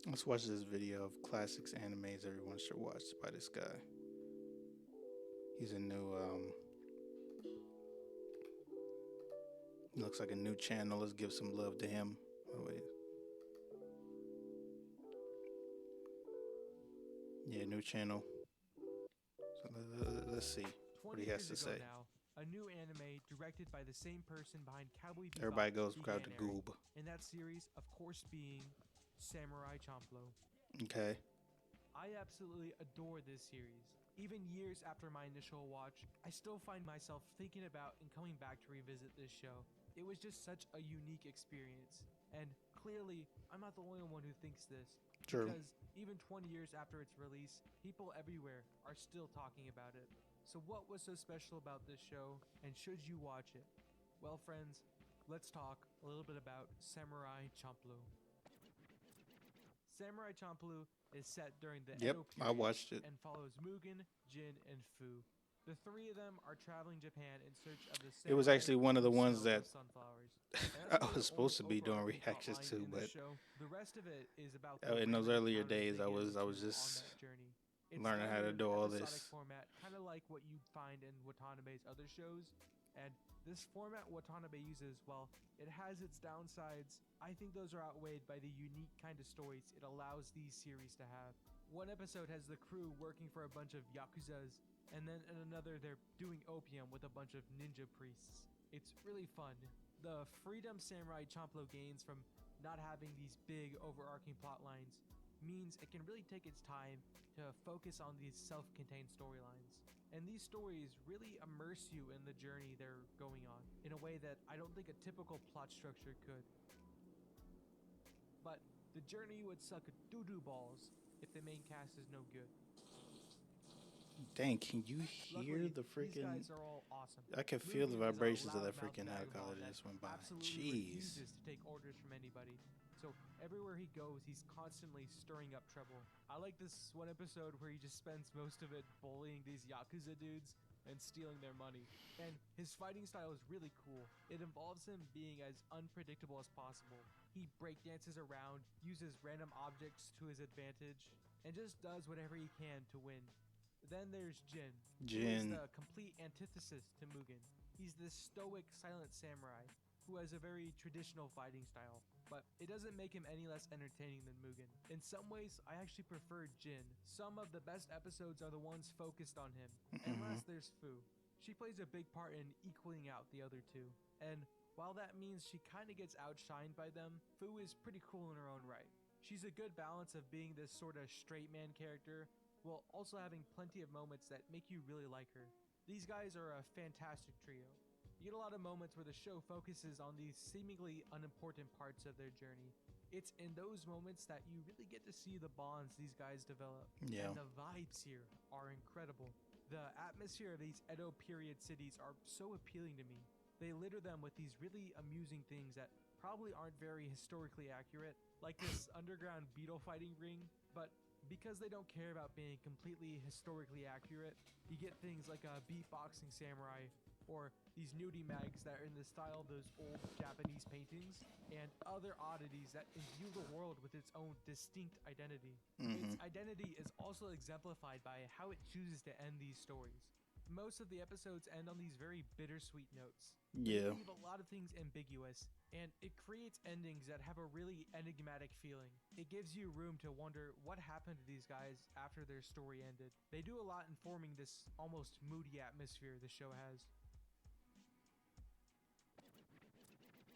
Let's watch this video of classics animes everyone should watch by this guy. He's a new he looks like a new channel. Let's give some love to him. Oh, wait. Yeah, new channel. So let's see what 20 he has years to ago say. now, a new anime directed by the same person behind Cowboy Bebop Everybody goes grab began the airing. goob. And that series, of course, being Samurai Champloo. Okay. I absolutely adore this series. Even years after my initial watch, I still find myself thinking about and coming back to revisit this show. It was just such a unique experience. And clearly, I'm not the only one who thinks this, True. because even 20 years after its release, people everywhere are still talking about it. So, what was so special about this show, and should you watch it? Well, friends, let's talk a little bit about Samurai Champloo. Samurai Champloo is set during the Yep, Edo I period watched it. and follows Mugen, Jin, and Fu. The three of them are traveling Japan in search of the It was samurai actually one of the who ones smell the that sunflowers. And that's I really the was only supposed to be doing overarching plot reactions line to, in this but show. The rest of it is about the in those random earlier encounters days, they get I was into on just that journey. It's learning how done in to an do all episodic this. format, kind of like what you'd find in Watanabe's other shows. And this format Watanabe uses, while it has its downsides, I think those are outweighed by the unique kind of stories it allows these series to have. One episode has the crew working for a bunch of yakuzas, and then in another they're doing opium with a bunch of ninja priests. It's really fun. The freedom Samurai Champloo gains from not having these big overarching plot lines means it can really take its time to focus on these self-contained storylines. And these stories really immerse you in the journey they're going on in a way that I don't think a typical plot structure could. But the journey would suck doo-doo balls if the main cast is no good. Dang, can you hear Luckily, the these freaking? guys are all awesome. I can feel the Mugen is a vibrations of that loudmouth freaking vagabond helicopter that that just went by. absolutely Jeez. refuses to take orders from anybody. So everywhere he goes, he's constantly stirring up trouble. I like this one episode where he just spends most of it bullying these Yakuza dudes and stealing their money. And his fighting style is really cool. It involves him being as unpredictable as possible. He breakdances around, uses random objects to his advantage, and just does whatever he can to win. Then there's Jin, who is Jin. the complete antithesis to Mugen. He's this stoic, silent samurai who has a very traditional fighting style, but it doesn't make him any less entertaining than Mugen. In some ways, I actually prefer Jin. Some of the best episodes are the ones focused on him. And Hmm. last, there's Fu. She plays a big part in equaling out the other two. And while that means she kinda gets outshined by them, Fu is pretty cool in her own right. She's a good balance of being this sort of straight man character while also having plenty of moments that make you really like her. These guys are a fantastic trio. You get a lot of moments where the show focuses on these seemingly unimportant parts of their journey. It's in those moments that you really get to see the bonds these guys develop. Yeah. And the vibes here are incredible. The atmosphere of these Edo period cities are so appealing to me. They litter them with these really amusing things that probably aren't very historically accurate, like this underground beetle fighting ring, but because they don't care about being completely historically accurate, you get things like a beatboxing samurai or these nudie mags that are in the style of those old Japanese paintings and other oddities that imbue the world with its own distinct identity. Hmm. Its identity is also exemplified by how it chooses to end these stories. Most of the episodes end on these very bittersweet notes. They Yeah. leave a lot of things ambiguous, and it creates endings that have a really enigmatic feeling. It gives you room to wonder what happened to these guys after their story ended. They do a lot in forming this almost moody atmosphere the show has.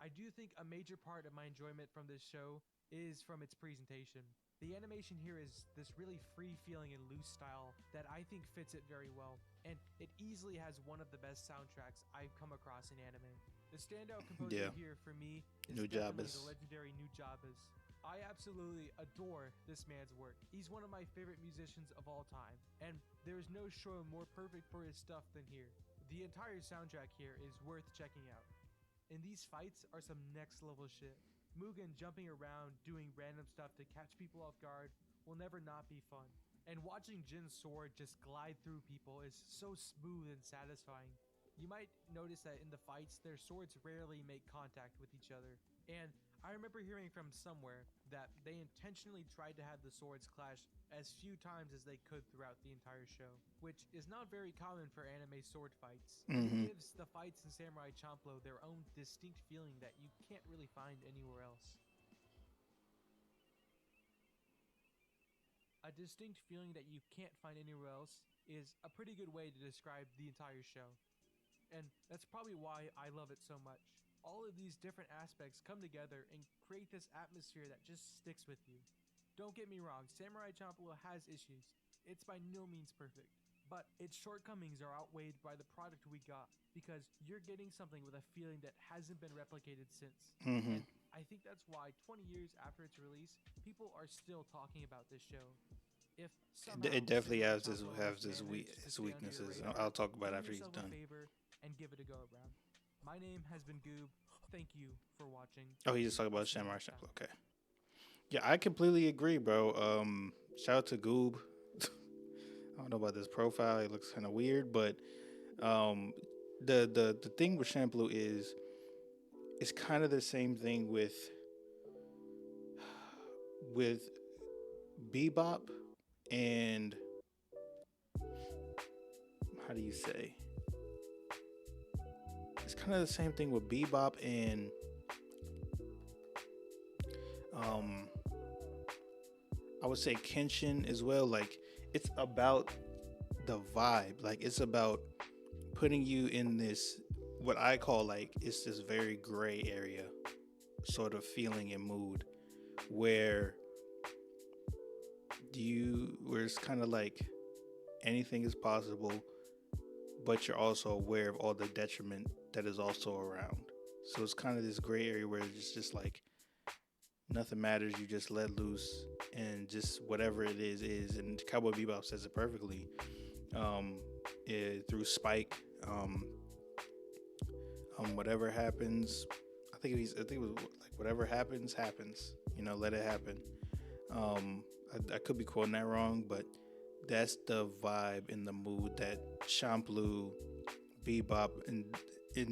I do think a major part of my enjoyment from this show is from its presentation. The animation here is this really free feeling and loose style that I think fits it very well, and it easily has one of the best soundtracks I've come across in anime. The standout composer Yeah. here for me is definitely the Nujabes. legendary Nujabes. I absolutely adore this man's work. He's one of my favorite musicians of all time, and there is no show more perfect for his stuff than here. The entire soundtrack here is worth checking out. And these fights are some next level shit. Mugen jumping around, doing random stuff to catch people off guard will never not be fun. And watching Jin's sword just glide through people is so smooth and satisfying. You might notice that in the fights, their swords rarely make contact with each other. And I remember hearing from somewhere that they intentionally tried to have the swords clash as few times as they could throughout the entire show, which is not very common for anime sword fights, and it Mm-hmm. gives the fights in Samurai Champloo their own distinct feeling that you can't really find anywhere else. A distinct feeling that you can't find anywhere else is a pretty good way to describe the entire show. And that's probably why I love it so much. All of these different aspects come together and create this atmosphere that just sticks with you. Don't get me wrong, Samurai Champloo has issues. It's by no means perfect. But its shortcomings are outweighed by the product we got because you're getting something with a feeling that hasn't been replicated since. Mm-hmm. And I think that's why 20 years after its release, people are still talking about this show. If somehow It definitely Samurai has Champloo has managed to his stay under your weaknesses. radar, I'll talk about do it after he's yourself a done. favor and give it a go around. My name has been Goob. Thank you for watching. Oh, he just talked I'll about see you Samurai next time. Champloo. Okay. Yeah, I completely agree, bro. Shout out to Goob. I don't know about this profile. It looks kind of weird, but um, the thing with Champloo is it's kind of the same thing with Bebop and how do you say? It's kind of the same thing with Bebop and um I would say Kenshin as well. Like it's about the vibe. Like it's about putting you in this what I call like it's this very gray area sort of feeling and mood where where it's kind of like anything is possible, but you're also aware of all the detriment that is also around. So it's kind of this gray area where it's just like nothing matters. You just let loose and just whatever it is. And Cowboy Bebop says it perfectly. Through Spike, whatever happens, I think it was like whatever happens. You know, let it happen. I could be quoting that wrong, but that's the vibe and the mood that Champloo, Bebop, and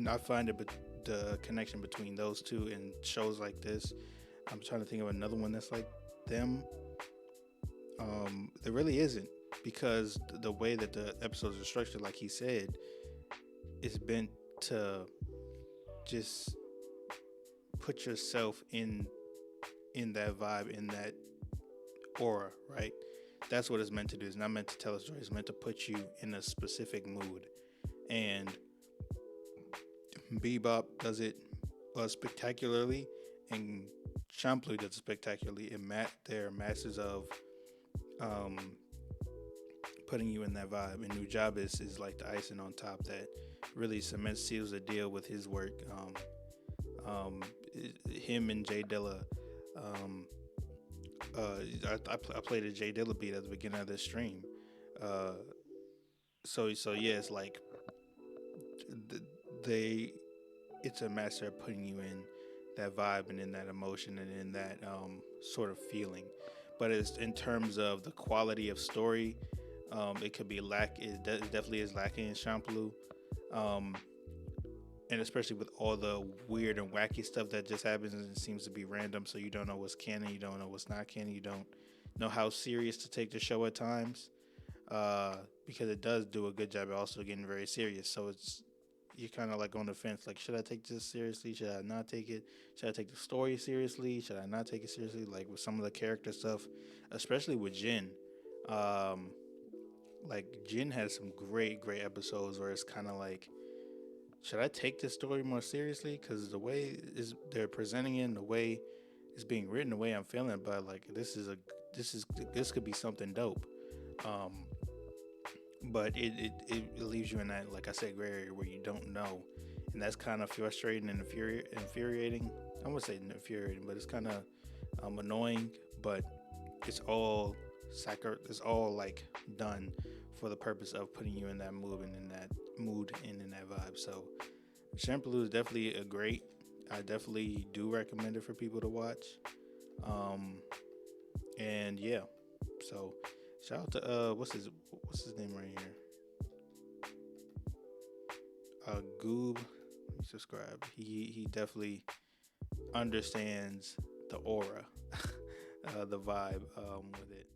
I find it the connection between those two in shows like this. I'm trying to think of another one that's like them. There really isn't because the way that the episodes are structured, like he said, is meant to just put yourself in that vibe, in that aura, right? That's what it's meant to do. It's not meant to tell a story. It's meant to put you in a specific mood. And Bebop does it spectacularly, and Champloo does it spectacularly. And they're masters of putting you in that vibe. And Nujabes is like the icing on top that really seals the deal with his work. Him and Jay Dilla. I played a Jay Dilla beat at the beginning of this stream. So yeah, it's like it's a master of putting you in that vibe and in that emotion and in that sort of feeling. But it's in terms of the quality of story, it could be it definitely is lacking in Champloo. And especially with all the weird and wacky stuff that just happens and it seems to be random, so you don't know what's canon, you don't know what's not canon, you don't know how serious to take the show at times, because it does do a good job of also getting very serious. So you're kind of like on the fence, like, should I take this seriously? Should I not take it? Should I take the story seriously? Should I not take it seriously? Like with some of the character stuff, especially with Jin. Like Jin has some great episodes where it's kind of like, should I take this story more seriously? Because the way they're presenting it, and the way it's being written, the way I'm feeling, but like this could be something dope. But it leaves you in that, like I said, gray area where you don't know, and that's kind of frustrating and infuriating. I wouldn't say infuriating, but it's kind of annoying. But it's all like done for the purpose of putting you in that mood and in that vibe. So Champloo is definitely I definitely do recommend it for people to watch. And yeah, so shout out to what's his name right here, Goob. Subscribe. He definitely understands the aura, the vibe with it.